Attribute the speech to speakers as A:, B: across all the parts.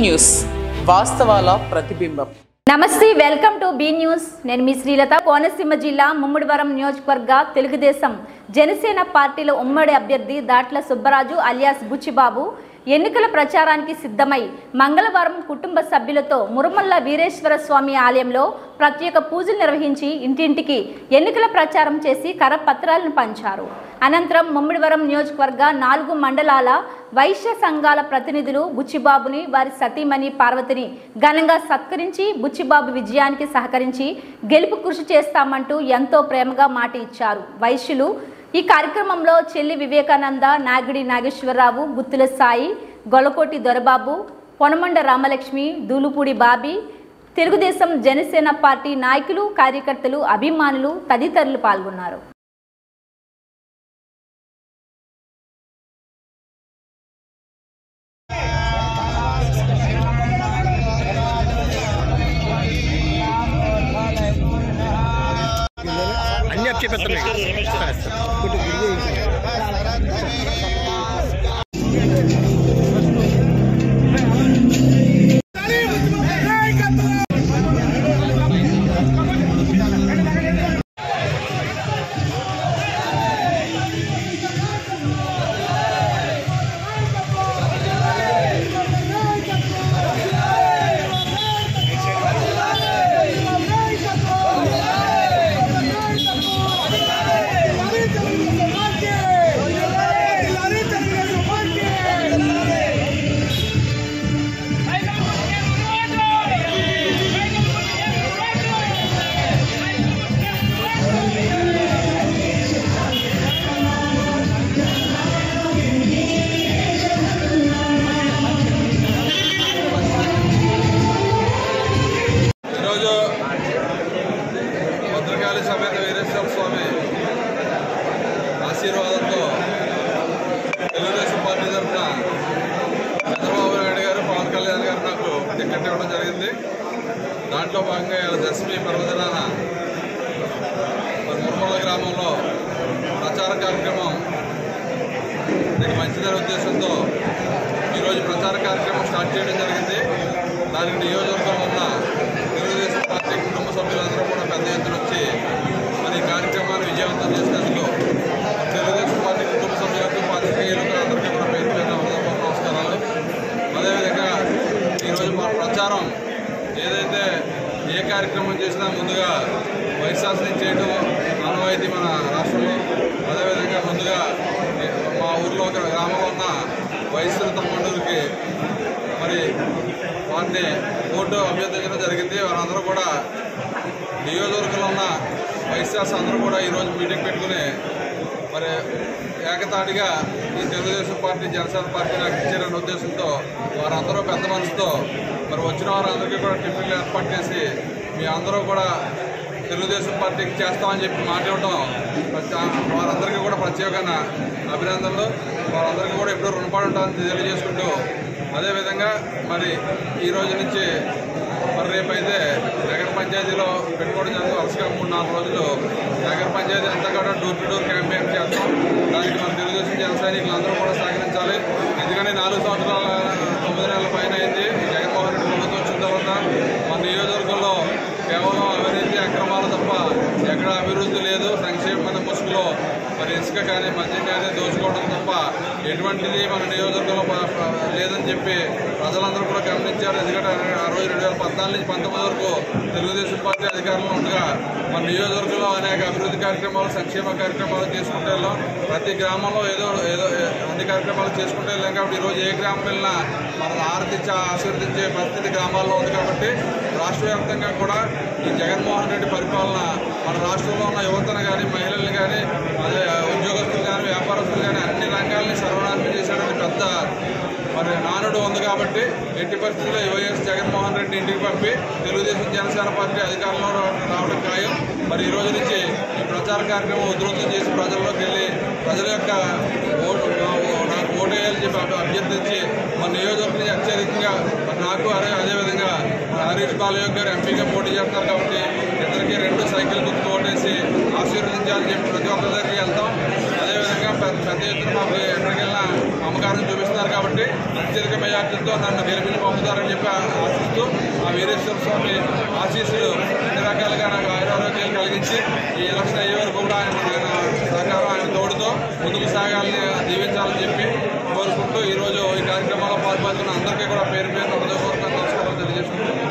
A: News వాస్తవాల ప్రతిబింబం.
B: నమస్తే, welcome to be news. నేను మీ శ్రీలత. కోనసీమ జిల్లా ముమ్మిడివరం నియోజకవర్గ తెలుగుదేశం జనసేన పార్టీల ఉమ్మడి అభ్యర్థి దాట్ల సుబ్బరాజు అలియాస్ బుచ్చిబాబు ఎన్నికల ప్రచారానికి సిద్ధమై మంగళవారం కుటుంబ సభ్యులతో మురుమల్ల వీరేశ్వర స్వామి ఆలయంలో ప్రత్యేక పూజలు నిర్వహించి ఇంటింటికి ఎన్నికల ప్రచారం చేసి కరపత్రాలను పంచారు. అనంతరం ముమ్మిడివరం నియోజకవర్గ 4 మండలాల వైశ్య సంఘాల ప్రతినిధులు బుచ్చిబాబుని, వారి సతీమణి పార్వతిని ఘనంగా సత్కరించి బుచ్చిబాబు విజయానికి సహకరించి గెలుపు కృషి చేస్తామంటూ ఎంతో ప్రేమగా మాట ఇచ్చారు. వైశ్యులు ఈ కార్యక్రమంలో చెల్లి వివేకానంద, నాగిడి నాగేశ్వరరావు, గుత్తుల సాయి, గొలకోటి దొరబాబు, పొనమండ రామలక్ష్మి, దూలుపూడి బాబీ, తెలుగుదేశం జనసేన పార్టీ నాయకులు, కార్యకర్తలు, అభిమానులు తదితరులు పాల్గొన్నారు.
C: సమేత వీరేశ్వర స్వామి ఆశీర్వాదంతో తెలుగుదేశం పార్టీ తరఫున చంద్రబాబు నాయుడు గారు, పవన్ కళ్యాణ్ గారు నాకు టికెట్ ఇవ్వడం జరిగింది. దాంట్లో భాగంగా దశమి పర్వదినాన మురుమల్ల గ్రామంలో ప్రచార కార్యక్రమం మంచిదనే ఉద్దేశంతో ఈరోజు ప్రచార కార్యక్రమం స్టార్ట్ చేయడం జరిగింది. దానికి నియోజకవర్గంలో ఉన్న తెలుగుదేశం పార్టీ కుటుంబ సభ్యులందరూ కూడా పెద్ద ఎత్తున వచ్చి మరి ఈ కార్యక్రమాన్ని విజయవంతం చేసినందుకు తెలుగుదేశం పార్టీ కుటుంబ సభ్యులకు, పాత్రికేయులకు అందరికీ కూడా పేరు పేరున హృదయపూర్వక నమస్కారాలు. అదేవిధంగా ఈరోజు మా ప్రచారం ఏదైతే ఏ కార్యక్రమం చేసినా ముందుగా వైశాస్యం చేయడం ఆనవాయితీ మన రాష్ట్రంలో. అదేవిధంగా ముందుగా మా ఊర్లో ఒక గ్రామంలో ఉన్న వైశ్యుల తమ్ముడికి మరి వారిని ఓటు అభ్యర్థించడం జరిగింది. వారందరూ కూడా నియోజకవర్గంలో ఉన్న వైశ్యాస్ అందరూ కూడా ఈరోజు మీటింగ్ పెట్టుకుని మరి ఏకతాటిగా ఈ తెలుగుదేశం పార్టీ, జనసేన పార్టీ నాకు ఇచ్చారనే ఉద్దేశంతో వారందరూ పెద్ద మనసుతో మరి వచ్చిన వారందరికీ కూడా టిఫిన్లు ఏర్పాటు చేసి మీ అందరూ కూడా తెలుగుదేశం పార్టీకి చేస్తామని చెప్పి మాట్లాడటం వారందరికీ కూడా ప్రత్యేకమైన అభినందనలు. వారందరికీ కూడా ఎప్పుడూ రుణపడి ఉంటామని తెలియజేసుకుంటూ, అదేవిధంగా మరి ఈ రోజు నుంచి మరి రేపైతే నగర పంచాయతీలో పెట్టుకోవడం జరుగుతుంది. వరుసగా 3-4 రోజులు నగర పంచాయతీ అంతా కూడా డోర్ టు డోర్ క్యాంపెయిన్ చేస్తాం. దానికి మన తెలుగుదేశం జన సైనికులు అందరూ కూడా సహకరించాలి. ఎందుకంటే 4 సంవత్సరాల 9 నెలల పైన అయింది జగన్మోహన్ రెడ్డి ప్రభుత్వం వచ్చిన తర్వాత. మన నియోజకవర్గంలో కేవలం అవినీతి, అక్రమాలు తప్ప ఎక్కడ అభివృద్ధి లేదు. సంక్షేమ ముసుగులో మరి ఇసుక కానీ, మద్యం కానీ దోచుకోవడం తప్ప ఎటువంటిది మన నియోజకవర్గంలో లేదని చెప్పి ప్రజలందరూ కూడా గమనించారు. ఎందుకంటే ఆ రోజు 2014 నుంచి 19 వరకు తెలుగుదేశం పార్టీ అధికారంలో ఉండగా మన నియోజకవర్గంలో అనేక అభివృద్ధి కార్యక్రమాలు, సంక్షేమ కార్యక్రమాలు చేసుకుంటూ వెళ్ళాం. ప్రతి గ్రామంలో ఏదో అన్ని కార్యక్రమాలు చేసుకుంటూ వెళ్ళాం. కాబట్టి ఈరోజు ఏ గ్రామం వెళ్ళినా మనల్ని ఆశీర్వదించే పరిస్థితి గ్రామాల్లో ఉంది. కాబట్టి రాష్ట్ర వ్యాప్తంగా కూడా ఈ జగన్మోహన్ రెడ్డి పరిపాలన మన రాష్ట్రంలో ఉన్న యువతను కానీ, మహిళల్ని కానీ, అదే ఉద్యోగస్తులు కానీ, వ్యాపారస్తులు కానీ అన్ని రంగాల్ని సర్వనాశనం చేసేటువంటి పెద్ద మరి నానుడు ఉంది. కాబట్టి ఎట్టి పరిస్థితుల్లో వైఎస్ జగన్మోహన్ రెడ్డి ఇంటికి పంపి తెలుగుదేశం జనసేన పార్టీ అధికారంలో రావడం ఖాయం. మరి ఈ రోజు నుంచి ఈ ప్రచార కార్యక్రమం ఉధృతం చేసి ప్రజల్లోకి వెళ్ళి ప్రజల యొక్క నాకు ఓటేయాలని చెప్పి అభ్యర్థించి మన నియోజకవర్గం నుంచి అత్యధికంగా నాకు అదేవిధంగా హరీష్ బాలయోగ్ గారు ఎంపీగా పోటీ చేస్తున్నారు. కాబట్టి ఇద్దరికి 2 సైకిల్ గుర్తు ఓటేసి ఆశీర్వదించాలని చెప్పి ప్రతి ఒక్కరి దగ్గరికి వెళ్తాం. అదేవిధంగా పెద్ద ఎత్తున మాకు ఎక్కడికి వెళ్ళినా మమకారం చూపిస్తున్నారు కాబట్టి అత్యధిక మెజార్టీతో నన్ను గెలిపించి పంపుతారని చెప్పి ఆశిస్తూ ఆ వీరేశ్వర స్వామి ఆశీస్సులు అన్ని రకాలుగా నాకు ఆరోగ్యాలు కలిగించి ఈ ఎలక్షన్ అయ్యే వరకు కూడా ఆయన సహకారం ఆయన తోడుతో ముందుకు సాగాలని దీవించాలని చెప్పి కోరుకుంటూ ఈరోజు ఈ కార్యక్రమంలో పాల్పంచుకున్న అందరికీ కూడా పేరు పేరు హృదయపూర్వక నమస్కారాలు తెలియజేసుకుంటున్నాను.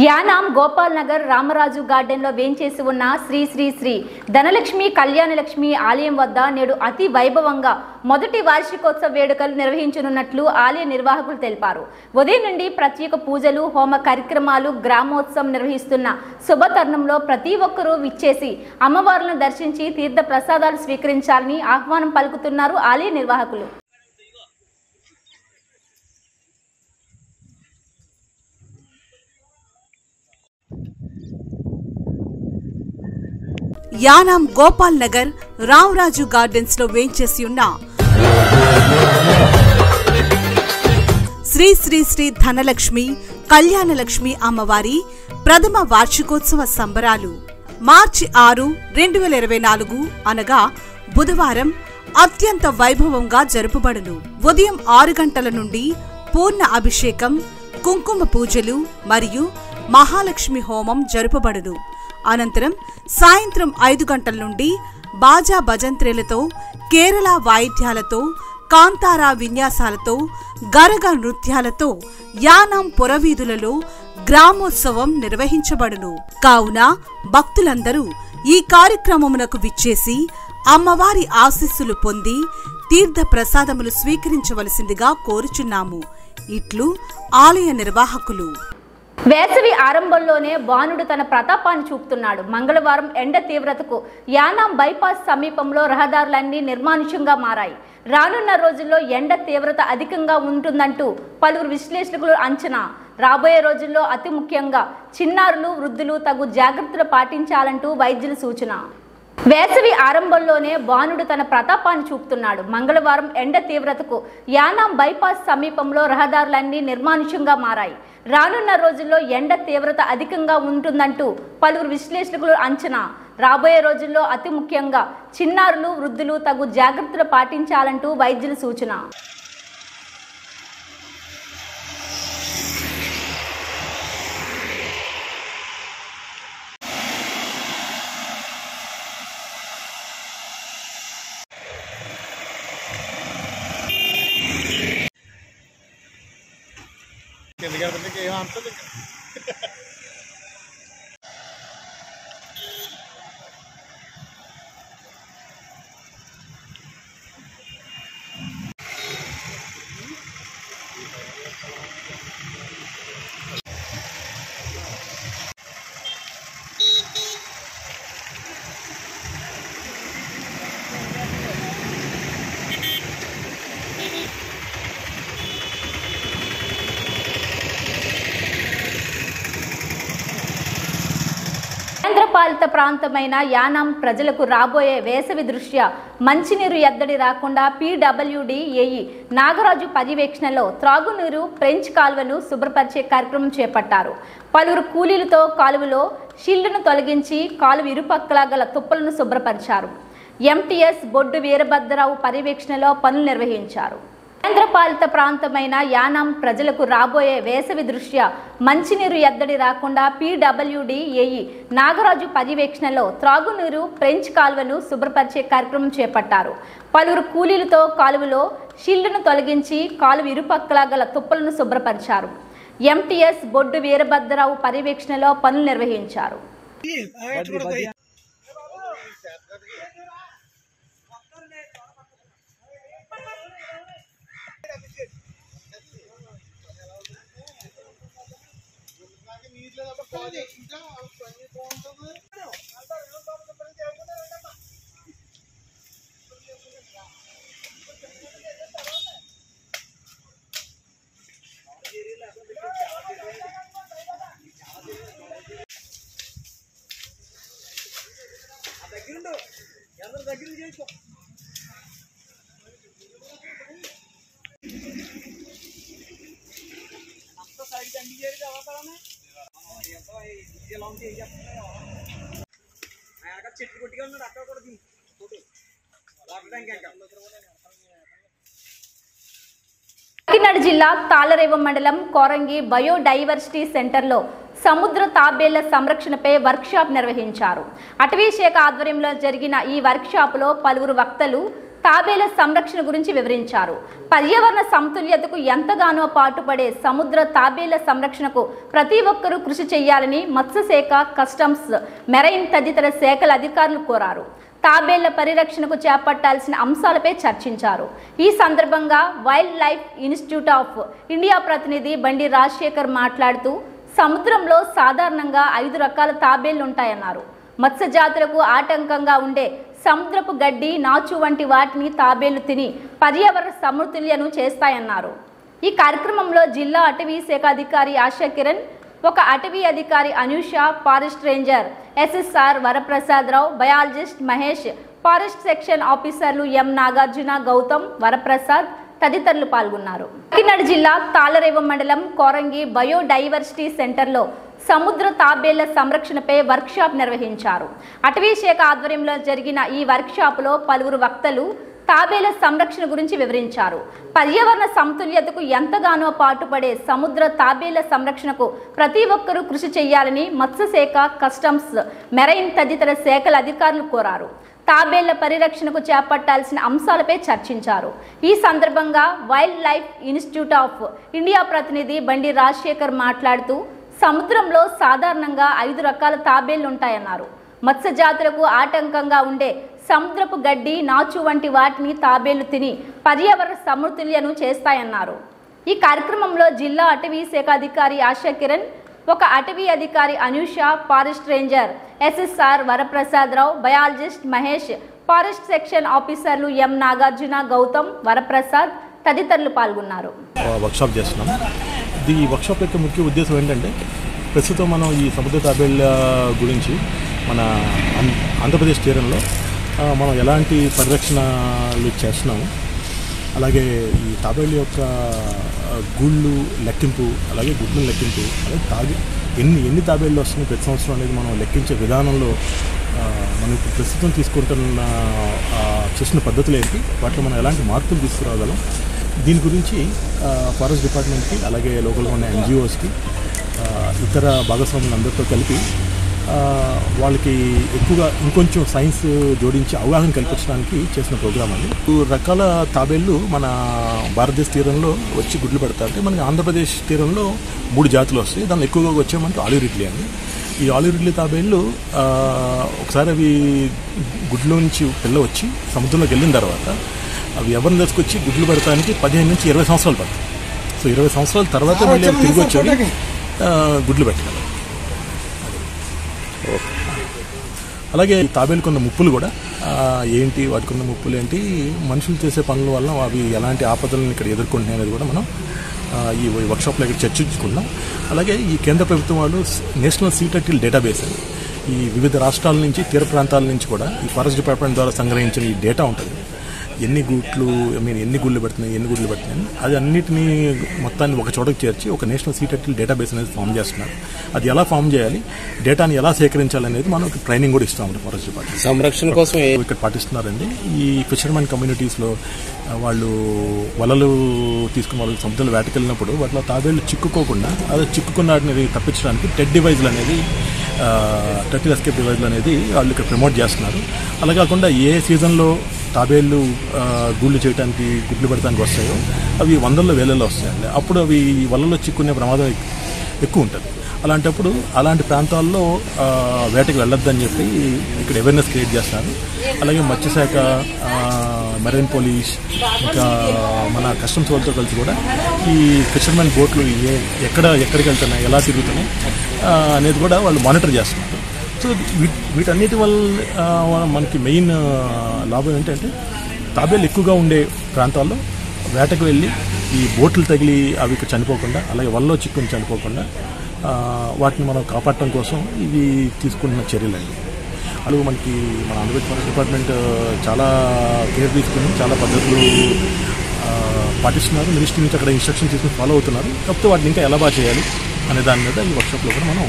B: యానాం గోపాల్ నగర్ రామరాజు గార్డెన్లో వేంచేసి ఉన్న శ్రీ శ్రీ శ్రీ ధనలక్ష్మి కళ్యాణలక్ష్మి ఆలయం వద్ద నేడు అతి వైభవంగా మొదటి వార్షికోత్సవ వేడుకలు నిర్వహించనున్నట్లు ఆలయ నిర్వాహకులు తెలిపారు. ఉదయం నుండి ప్రత్యేక పూజలు హోమ కార్యక్రమాలు గ్రామోత్సవం నిర్వహిస్తున్న శుభతరుణంలో ప్రతి ఒక్కరూ విచ్చేసి అమ్మవార్లను దర్శించి తీర్థ ప్రసాదాలు స్వీకరించాలని ఆహ్వానం పలుకుతున్నారు ఆలయ నిర్వాహకులు.
D: యానాం గోపాల్ నగర్ రామరాజు గార్డెన్స్ లో వేంచేసి ఉన్న శ్రీ శ్రీ శ్రీ ధనలక్ష్మి కళ్యాణలక్ష్మి అమ్మవారి ప్రథమ వార్షికోత్సవ సంబరాలు మార్చి 6, 2024 అనగా బుధవారం అత్యంత వైభవంగా జరుపబడును. ఉదయం 6 గంటల నుండి పూర్ణ అభిషేకం, కుంకుమ పూజలు మరియు మహాలక్ష్మి హోమం జరుపబడును. అనంతరం సాయంత్రం 5 గంటల నుండి బాజా భజంత్రేలతో, కేరళ వాయిద్యాలతో, కాంతారా విన్యాసాలతో, గరగ నృత్యాలతో యానాం పురవీధులలో గ్రామోత్సవం నిర్వహించబడును. కావున భక్తులందరూ ఈ కార్యక్రమమునకు విచ్చేసి అమ్మవారి ఆశీస్సులు పొంది తీర్థ ప్రసాదములు స్వీకరించవలసిందిగా కోరుచున్నాము. ఇట్లు ఆలయ నిర్వాహకులు.
B: వేసవి ఆరంభంలోనే బాణుడు తన ప్రతాపాన్ని చూపుతున్నాడు. మంగళవారం ఎండ తీవ్రతకు యానాం బైపాస్ సమీపంలో రహదారులన్నీ నిర్మానుష్యంగా మారాయి. రానున్న రోజుల్లో ఎండ తీవ్రత అధికంగా ఉంటుందంటూ పలువురు విశ్లేషకులు అంచనా. రాబోయే రోజుల్లో అతి ముఖ్యంగా చిన్నారులు, వృద్ధులు తగు జాగ్రత్తలు పాటించాలంటూ వైద్యుల సూచన. వేసవి ఆరంభంలోనే బాణుడు తన ప్రతాపాన్ని చూపుతున్నాడు. మంగళవారం ఎండ తీవ్రతకు యానాం బైపాస్ సమీపంలో రహదారులన్నీ నిర్మానుష్యంగా మారాయి. రానున్న రోజుల్లో ఎండ తీవ్రత అధికంగా ఉంటుందంటూ పలువురు విశ్లేషకులు అంచనా. రాబోయే రోజుల్లో అతి ముఖ్యంగా చిన్నారులు, వృద్ధులు తగు జాగ్రత్తలు పాటించాలంటూ వైద్యుల సూచన.
E: ఎందుకంటే ఏమంటుంది
B: కేంద్రపాలిత ప్రాంతమైన యానాం ప్రజలకు రాబోయే వేసవి దృష్ట్యా మంచినీరు ఎద్దడి రాకుండా PWD-AE నాగరాజు పర్యవేక్షణలో త్రాగునీరు ఫ్రెంచ్ కాలువను శుభ్రపరిచే కార్యక్రమం చేపట్టారు. పలువురు కూలీలతో కాలువలో షీల్డ్ను తొలగించి కాలువ ఇరుపక్కల గల తుప్పలను శుభ్రపరిచారు. MTS బొడ్డు వీరభద్రరావు పర్యవేక్షణలో పనులు నిర్వహించారు. కేంద్రపాలిత ప్రాంతమైన యానాం ప్రజలకు రాబోయే వేసవి దృష్ట్యా మంచినీరు ఎద్దడి రాకుండా PWD-AE నాగరాజు పర్యవేక్షణలో త్రాగునీరు ఫ్రెంచ్ కాలువను శుభ్రపరిచే కార్యక్రమం చేపట్టారు. పలువురు కూలీలతో కాలువలో షీల్డ్ను తొలగించి కాలువ ఇరుపక్కల గల తుప్పలను శుభ్రపరిచారు. MTS బొడ్డు వీరభద్రరావు పర్యవేక్షణలో పనులు నిర్వహించారు.
F: చెట్టు కొట్టిగా ఉన్నాడు అక్కడ కూడా
B: కాకినాడ జిల్లా తాళరేవు మండలం కోరంగి బయోడైవర్సిటీ సెంటర్లో సముద్ర తాబేళ్ల సంరక్షణపై వర్క్షాప్ నిర్వహించారు. అటవీ శాఖ ఆధ్వర్యంలో జరిగిన ఈ వర్క్షాపులో పలువురు వక్తలు తాబేళ్ల సంరక్షణ గురించి వివరించారు. పర్యావరణ సమతుల్యతకు ఎంతగానో పాటుపడే సముద్ర తాబేళ్ల సంరక్షణకు ప్రతి ఒక్కరూ కృషి చేయాలని మత్స్యశాఖ, కస్టమ్స్, మెరైన్ తదితర శాఖల అధికారులు కోరారు. తాబేళ్ల పరిరక్షణకు చేపట్టాల్సిన అంశాలపై చర్చించారు. ఈ సందర్భంగా wild life institute of India ప్రతినిధి బండి రాజశేఖర్ మాట్లాడుతూ సముద్రంలో సాధారణంగా 5 రకాల తాబేళ్లు ఉంటాయన్నారు. మత్స్య జాతులకు ఆటంకంగా ఉండే సముద్రపు గడ్డి, నాచు వంటి వాటిని తాబేళ్లు తిని పర్యావరణ సమతుల్యను చేస్తాయన్నారు. ఈ కార్యక్రమంలో జిల్లా అటవీ శాఖ అధికారి ఆశా కిరణ్, ఒక అటవీ అధికారి Anusha, forest ranger SSR Varaprasadarao, biologist Mahesh, forest section ఆఫీసర్లు ఎం నాగార్జున, గౌతమ్, వరప్రసాద్ తదితరులు పాల్గొన్నారు. కాకినాడ జిల్లా తాళరేవు మండలం కోరంగి బయోడైవర్సిటీ సెంటర్లో సముద్ర తాబేళ్ల సంరక్షణపై వర్క్షాప్ నిర్వహించారు. అటవీ శాఖ ఆధ్వర్యంలో జరిగిన ఈ వర్క్షాపులో పలువురు వక్తలు తాబేళ్ల సంరక్షణ గురించి వివరించారు. పర్యావరణ సమతుల్యతకు ఎంతగానో పాటుపడే సముద్ర తాబేళ్ల సంరక్షణకు ప్రతి ఒక్కరూ కృషి చేయాలని మత్స్యశాఖ, కస్టమ్స్, మెరైన్ తదితర శాఖల అధికారులు కోరారు. తాబేళ్ల పరిరక్షణకు చేపట్టాల్సిన అంశాలపై చర్చించారు. ఈ సందర్భంగా wild life institute of India ప్రతినిధి బండి రాజశేఖర్ మాట్లాడుతూ సముద్రంలో సాధారణంగా 5 రకాల తాబేళ్లు ఉంటాయన్నారు. మత్స్య జాతులకు ఆటంకంగా ఉండే సముద్రపు గడ్డి, నాచు వంటి వాటిని తాబేళ్లు తిని పర్యావరణ సమతుల్యను చేస్తాయన్నారు. ఈ కార్యక్రమంలో జిల్లా అటవీ శాఖ అధికారి ఆశా కిరణ్, ఒక అటవీ అధికారి Anusha, forest ranger SSR Varaprasadarao, biologist Mahesh, forest section ఆఫీసర్లు ఎం నాగార్జున, గౌతమ్, వరప్రసాద్ తదితరులు పాల్గొన్నారు.
E: వర్క్షాప్ చేస్తున్నాం. ఈ వర్క్షాప్ యొక్క ముఖ్య ఉద్దేశం ఏంటంటే, ప్రస్తుతం మనం ఈ సముద్ర తాబేళ్ల గురించి మన ఆంధ్రప్రదేశ్ తీరంలో మనం ఎలాంటి పరిరక్షణలు చేస్తున్నాము, అలాగే ఈ తాబేళ్ళ యొక్క గూళ్ళు లెక్కింపు, అలాగే గుడ్లను లెక్కింపు, అలాగే ఎన్ని తాబేళ్ళు వస్తున్నాయి ప్రతి సంవత్సరం అనేది మనం లెక్కించే విధానంలో మనం ఇప్పుడు ప్రస్తుతం తీసుకుంటున్న చేసిన పద్ధతులు ఏంటి, వాటిలో మనం ఎలాంటి మార్పులు తీసుకురాగలం, దీని గురించి ఫారెస్ట్ డిపార్ట్మెంట్కి, అలాగే లోకల్గా ఉన్న ఎన్జిఓస్కి, ఇతర భాగస్వాములందరితో కలిపి వాళ్ళకి ఎక్కువగా ఇంకొంచెం సైన్స్ జోడించి అవగాహన కల్పించడానికి చేసిన ప్రోగ్రామ్ అండి. 2 రకాల తాబేళ్ళు మన భారతదేశ తీరంలో వచ్చి గుడ్లు పెడతారంటే, మనకి ఆంధ్రప్రదేశ్ తీరంలో 3 జాతులు వస్తాయి. దానిలో ఎక్కువగా వచ్చామంటే ఆలివ్ రిడ్లీ అండి. ఈ ఆలివ్ రిడ్లీ తాబేళ్ళు ఒకసారి అవి గుడ్ల నుంచి పిల్ల వచ్చి సముద్రంలోకి వెళ్ళిన తర్వాత అవి ఎవరిని తీసుకొచ్చి గుడ్లు పెడతానికి 15 నుంచి 20 సంవత్సరాలు పడుతుంది. సో 20 సంవత్సరాల తర్వాత మళ్ళీ తిరిగి వచ్చి గుడ్లు పెట్టగలరు. అలాగే తాబేళ్ళకు ఉన్న ముప్పులు కూడా ఏంటి, వాటికి ఉన్న ముప్పులు ఏంటి, మనుషులు చేసే పనుల వల్ల అవి ఎలాంటి ఆపదలను ఇక్కడ ఎదుర్కొంటున్నాయి అనేది కూడా మనం ఈ వర్క్షాప్లో ఇక్కడ చర్చించుకున్నాం. అలాగే ఈ కేంద్ర ప్రభుత్వం వాళ్ళు నేషనల్ సీ టర్టిల్ డేటాబేస్ అని ఈ వివిధ రాష్ట్రాల నుంచి, తీర ప్రాంతాల నుంచి కూడా ఈ ఫారెస్ట్ డిపార్ట్మెంట్ ద్వారా సంగ్రహించిన ఈ డేటా ఉంటుంది. ఎన్ని గుడ్లు పెడుతున్నాయి అది అన్నిటినీ మొత్తాన్ని ఒక చోటకు చేర్చి ఒక నేషనల్ సీ టర్టిల్ డేటాబేస్ అనేది ఫామ్ చేస్తున్నారు. అది ఎలా ఫామ్ చేయాలి, డేటాని ఎలా సేకరించాలనేది మనం ట్రైనింగ్ కూడా ఇస్తామండి. ఫారెస్ట్ డిపార్ట్మెంట్ సంరక్షణ కోసం ఇక్కడ పాటిస్తున్నారండి. ఈ ఫిషర్మెన్ కమ్యూనిటీస్లో వాళ్ళు వలలు తీసుకుని వాళ్ళు సముద్రంలో వేటకెళ్ళినప్పుడు వాటిలో తాబేళ్లు చిక్కుకోకుండా, అదే చిక్కుకున్న వాటిని తప్పించడానికి టెర్టిల్ ఎస్కేప్ డివైజ్లు అనేది వాళ్ళు ఇక్కడ ప్రమోట్ చేస్తున్నారు. అలా కాకుండా ఏ సీజన్లో తాబేళ్ళు గుళ్ళు చేయడానికి, గుడ్లు పెడతానికి వస్తాయో అవి 100ల్లో 1000ల్లో వస్తాయండి. అప్పుడు అవి వలలో చిక్కునే ప్రమాదం ఎక్కువ ఉంటుంది. అలాంటప్పుడు అలాంటి ప్రాంతాల్లో వేటకి వెళ్ళొద్దని చెప్పి ఇక్కడ అవేర్నెస్ క్రియేట్ చేస్తారు. అలాగే మత్స్యశాఖ, మెరైన్ పోలీస్, ఇంకా మన కస్టమ్స్ వాళ్ళతో కలిసి కూడా ఈ ఫిషర్మెన్ బోట్లు ఎక్కడికి వెళ్తున్నాయి, ఎలా తిరుగుతున్నాయి అనేది కూడా వాళ్ళు మానిటర్ చేస్తున్నారు. సో వీటన్నిటి వల్ల మనకి మెయిన్ లాభం ఏంటంటే, తాబేళ్ళు ఎక్కువగా ఉండే ప్రాంతాల్లో వేటకు వెళ్ళి ఈ బోట్లు తగిలి అవి చనిపోకుండా, అలాగే వలలో చిక్కుని చనిపోకుండా వాటిని మనం కాపాడటం కోసం ఇవి తీసుకుంటున్న చర్యలండి. అలాగే మనకి మన ఆంధ్రప్రదేశ్ ఫారెస్ట్ డిపార్ట్మెంట్ చాలా కేర్ తీసుకుని చాలా పద్ధతులు పాటిస్తున్నారు. మినిస్ట్రీ నుంచి అక్కడ ఇన్స్ట్రక్షన్ తీసుకుని ఫాలో అవుతున్నారు. కాకపోతే వాటిని ఇంకా ఎలా బాగా చేయాలి అనే దాని మీద ఈ వర్క్షాప్లో కూడా మనం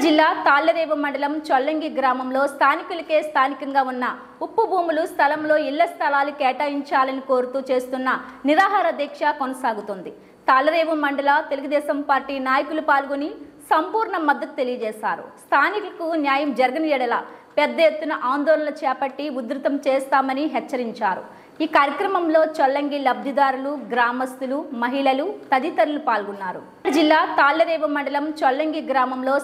B: జిల్లా తాళ్లరేవు మండలం చొల్లంగి గ్రామంలో స్థానికంగా ఉన్న ఉప్పు భూములు స్థలంలో ఇళ్ల స్థలాలు కేటాయించాలని కోరుతూ చేస్తున్న నిరాహార దీక్ష కొనసాగుతుంది. తాళ్లరేవు మండల తెలుగుదేశం పార్టీ నాయకులు పాల్గొని సంపూర్ణ మద్దతు తెలియజేశారు. స్థానికులకు న్యాయం జరగని యెడల పెద్ద ఎత్తున ఆందోళనలు చేపట్టి ఉధృతం చేస్తామని హెచ్చరించారు. ఈ కార్యక్రమంలో చొల్లంగి లబ్ధిదారులు, గ్రామస్తులు, మహిళలు తదితరులు పాల్గొన్నారు. జిల్లా తాళ్లరేవు మండలం చొల్లంగి గ్రామంలో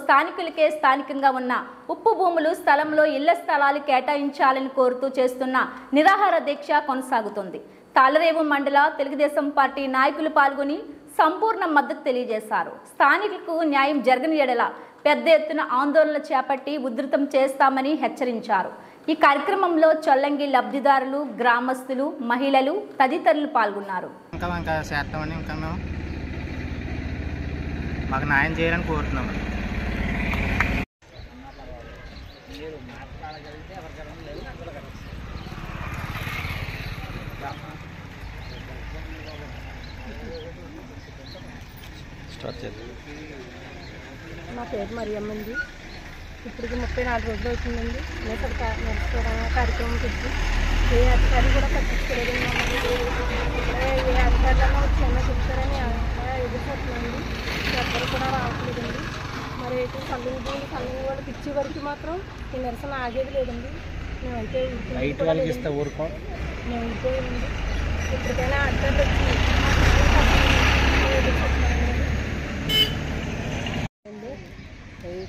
B: స్థానికంగా ఉన్న ఉప్పు భూములు స్థలంలో ఇళ్ల స్థలాలు కేటాయించాలని కోరుతూ చేస్తున్న నిరాహార దీక్ష కొనసాగుతుంది. తాళ్లరేవు మండల తెలుగుదేశం పార్టీ నాయకులు పాల్గొని సంపూర్ణ మద్దతు తెలియజేశారు. స్థానికులకు న్యాయం జరగని యెడల పెద్ద ఎత్తున ఆందోళనలు చేపట్టి ఉధృతం చేస్తామని హెచ్చరించారు. ఈ కార్యక్రమంలో చొల్లంగి లబ్ధిదారులు, గ్రామస్తులు, మహిళలు తదితరులు పాల్గొన్నారు.
F: ఇంకా చేస్తామని మేము మాకు న్యాయం చేయాలని కోరుతున్నాము.
G: నా పేరు మరియమ్మ అండి. ఇప్పటికి 34 రోజులు అవుతుందండి. నేను నడుచుకోవడం కార్యక్రమం పెట్టి ఏ అధికారి కూడా పట్టించుకోలేదండి. ఏ అధికారులను వచ్చి చెప్తారని ఎదుర్కొంటున్నాండి. ఎవ్వరు కూడా రావట్లేదండి. మరి అయితే చల్లని వాళ్ళకి ఇచ్చే వరకు మాత్రం ఈ నిరసన ఆగేది లేదండి. మేమైతే మేము అయిపోయింది. ఇప్పటికైనా అధికారులు వచ్చి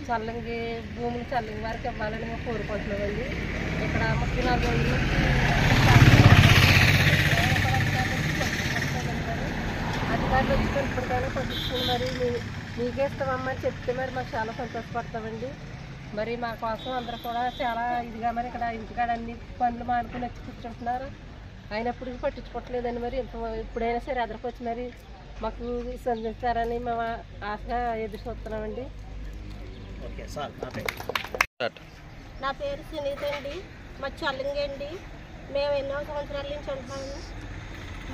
G: చల్లంగి భూములు చల్లంగి వారికి ఇవ్వాలని మేము కోరుకుంటున్నామండి. ఇక్కడ 34 రోజులు అధికారులు వచ్చి ఇప్పటికైనా పట్టించుకుని మరి మీకే ఇస్తామమ్మని చెప్తే మరి మాకు చాలా సంతోషపడతామండి. మరి మా కోసం అందరూ కూడా చాలా ఇదిగా మరి ఇక్కడ ఇంటికాడ అన్ని పనులు మానుకుని వచ్చి కూర్చుంటున్నారు. అయినప్పటికీ పట్టించుకోవట్లేదండి. మరి ఇప్పుడైనా సరే ఎదురుకు వచ్చి మరి మాకు సంధిస్తారని మేము ఆశగా ఎదురు చూస్తున్నామండి.
H: నా పేరు సునీత అండి. మా చల్లంగి అండి. మేము ఎన్నో సంవత్సరాల నుంచి ఉంటున్నాము.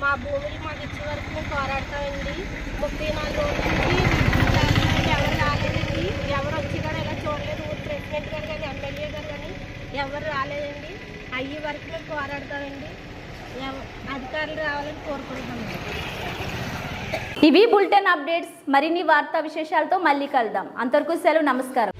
H: మా భూములు మాకు ఇచ్చే వరకు మేము పోరాడతామండి. 34 రోజుల నుంచి ఎవరు రాలేదండి. ఎవరు వచ్చి కూడా ఇలా చూడలేదు. ఊరు ప్రెసిడెంట్ గారు కానీ ఎమ్మెల్యే గారు కానీ ఎవరు రాలేదండి. అయ్యే వరకు మేము పోరాడతామండి. అధికారులు రావాలని కోరుకుంటున్నాము.
B: ఇవి బులెటిన్ అప్డేట్స్. మరిన్ని వార్తా విశేషాలతో మళ్ళీ కలుద్దాం. అంతవరకు సెలవు. నమస్కారం.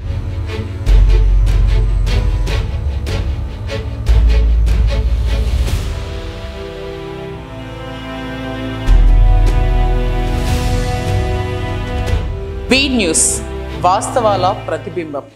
A: బీ న్యూస్, వాస్తవాల ప్రతిబింబం.